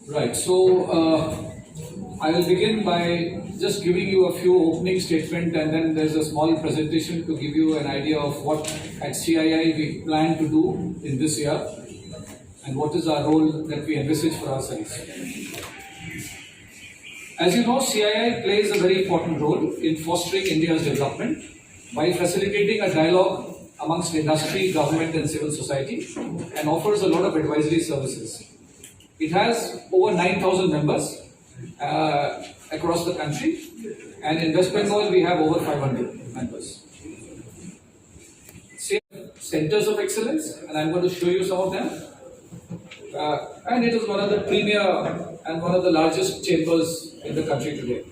Right. So I will begin by just giving you a few opening statements, and then there's a small presentation to give you an idea of what at CII we plan to do in this year and what is our role that we envisage for ourselves. As you know, CII plays a very important role in fostering India's development by facilitating a dialogue amongst industry, government and civil society, and offers a lot of advisory services. It has over 9,000 members across the country, and in West Bengal we have over 500 members. Centers of excellence, and I'm going to show you some of them. And it is one of the premier and one of the largest chambers in the country today.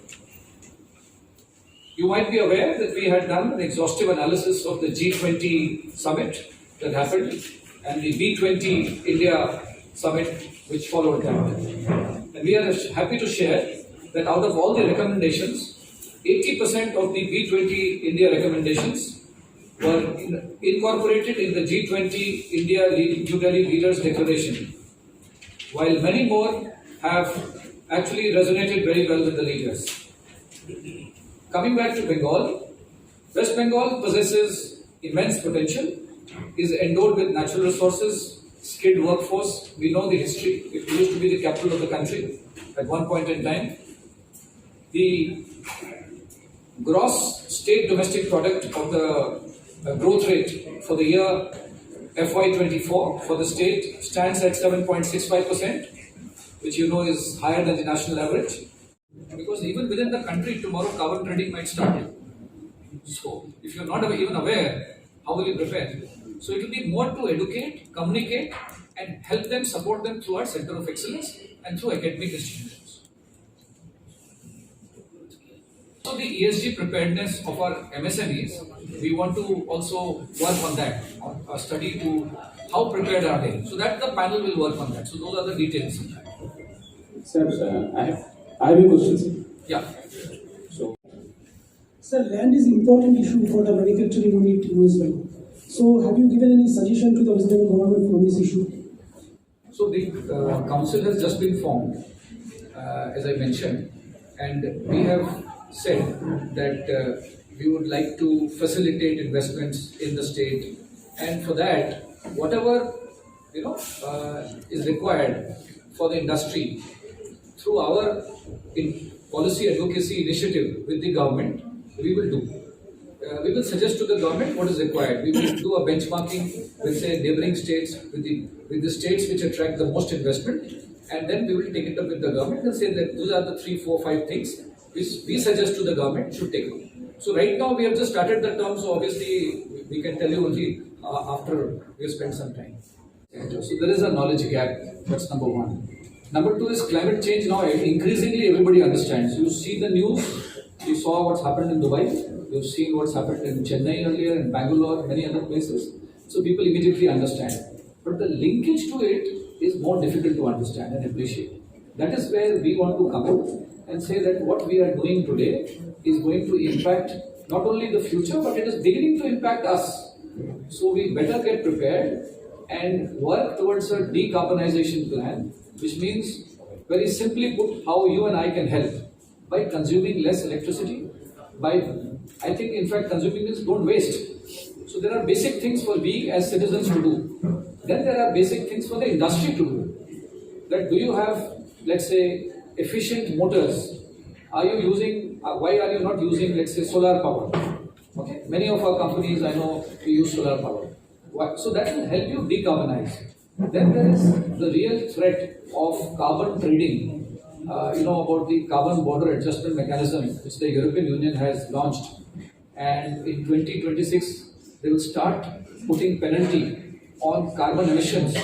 You might be aware that we had done an exhaustive analysis of the G20 summit that happened and the B20 India summit which followed that. And we are happy to share that out of all the recommendations, 80% of the B20 India recommendations were incorporated in the G20 India New Delhi Leaders Declaration, while many more have actually resonated very well with the leaders. Coming back to Bengal, West Bengal possesses immense potential, is endowed with natural resources, skilled workforce. We know the history. It used to be the capital of the country at one point in time. The gross state domestic product of the growth rate for the year FY24 for the state stands at 7.65%, which you know is higher than the national average. Because even within the country, tomorrow carbon trading might start. So, if you're not even aware, how will you prepare? So, it will be more to educate, communicate, and help them, support them through our Center of Excellence and through academic institutions. So, the ESG preparedness of our MSMEs, we want to also work on that, on a study to how prepared are they. So, that the panel will work on that. So, those are the details. Sir, I have a question. Yeah. So, sir, land is an important issue for the manufacturing unit in West Bengal. So, have you given any suggestion to the West Bengal government on this issue? So, the council has just been formed, as I mentioned, and we have said that we would like to facilitate investments in the state, and for that, whatever is required for the industry through our policy advocacy initiative with the government, we will do. We will suggest to the government what is required. We will do a benchmarking with, say, neighboring states, with the states which attract the most investment, and then we will take it up with the government and say that those are the 3, 4, 5 things which we suggest to the government should take up. So right now we have just started the term, so obviously we can tell you only after we have spent some time. So there is a knowledge gap. That's number one. Number two is climate change. Now increasingly everybody understands. You see the news, you saw what's happened in Dubai, you've seen what's happened in Chennai earlier, in Bangalore, many other places. So people immediately understand. But the linkage to it is more difficult to understand and appreciate. That is where we want to come in and say that what we are doing today is going to impact not only the future, but it is beginning to impact us. So we better get prepared and work towards a decarbonization plan, which means, very simply put, how you and I can help by consuming less electricity, I think in fact consuming means don't waste. So there are basic things for we as citizens to do. Then there are basic things for the industry to do. That do you have, let's say, efficient motors? Are you using, why are you not using, let's say, solar power? Okay, many of our companies I know we use solar power. So that will help you decarbonize. Then there is the real threat of carbon trading. About the carbon border adjustment mechanism which the European Union has launched, and in 2026 they will start putting penalty on carbon emissions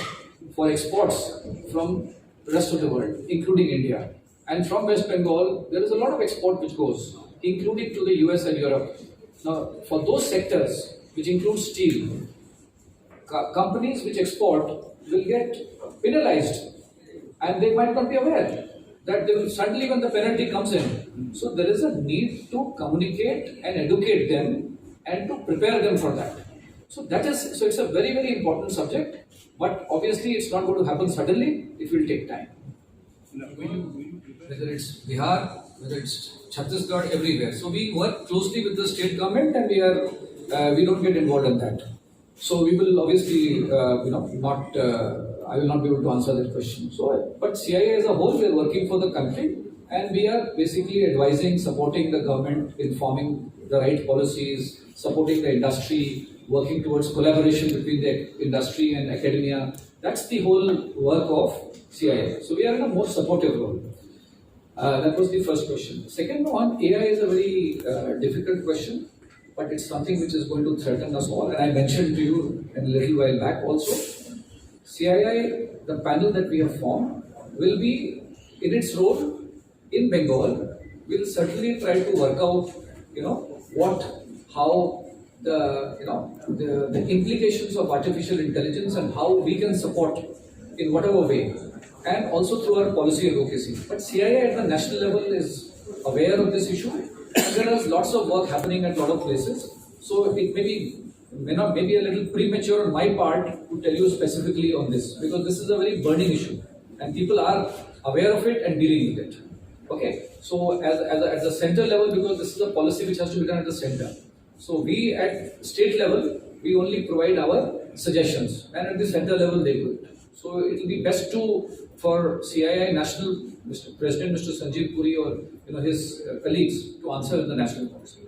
for exports from the rest of the world, including India. And from West Bengal, there is a lot of export which goes, including to the US and Europe. Now, for those sectors which include steel, companies which export will get penalized, and they might not be aware that they will suddenly when the penalty comes in. So there is a need to communicate and educate them and to prepare them for that. So it's a very, very important subject, but obviously it's not going to happen suddenly. It will take time. whether it's Bihar, whether it's Chhattisgarh, everywhere. So we work closely with the state government, and we don't get involved in that. So we will obviously, not. I will not be able to answer that question. So, but CIA as a whole, we are working for the country, and we are basically advising, supporting the government in forming the right policies, supporting the industry, working towards collaboration between the industry and academia. That's the whole work of CIA. So we are in a more supportive role. That was the first question. Second one, AI is a very difficult question, but it's something which is going to threaten us all. And I mentioned to you a little while back also, CII, the panel that we have formed, will be in its role in Bengal, will certainly try to work out, how the implications of artificial intelligence and how we can support in whatever way, and also through our policy advocacy. But CII at the national level is aware of this issue, and there is lots of work happening at a lot of places. So it may not be a little premature on my part to tell you specifically on this, because this is a very burning issue and people are aware of it and dealing with it. Okay, so at the center level, because this is a policy which has to be done at the center. So we at state level, we only provide our suggestions, and at the center level they do it. So it will be best for CII National Mr. President, Mr. Sanjeev Puri, or his colleagues to answer in the national policy.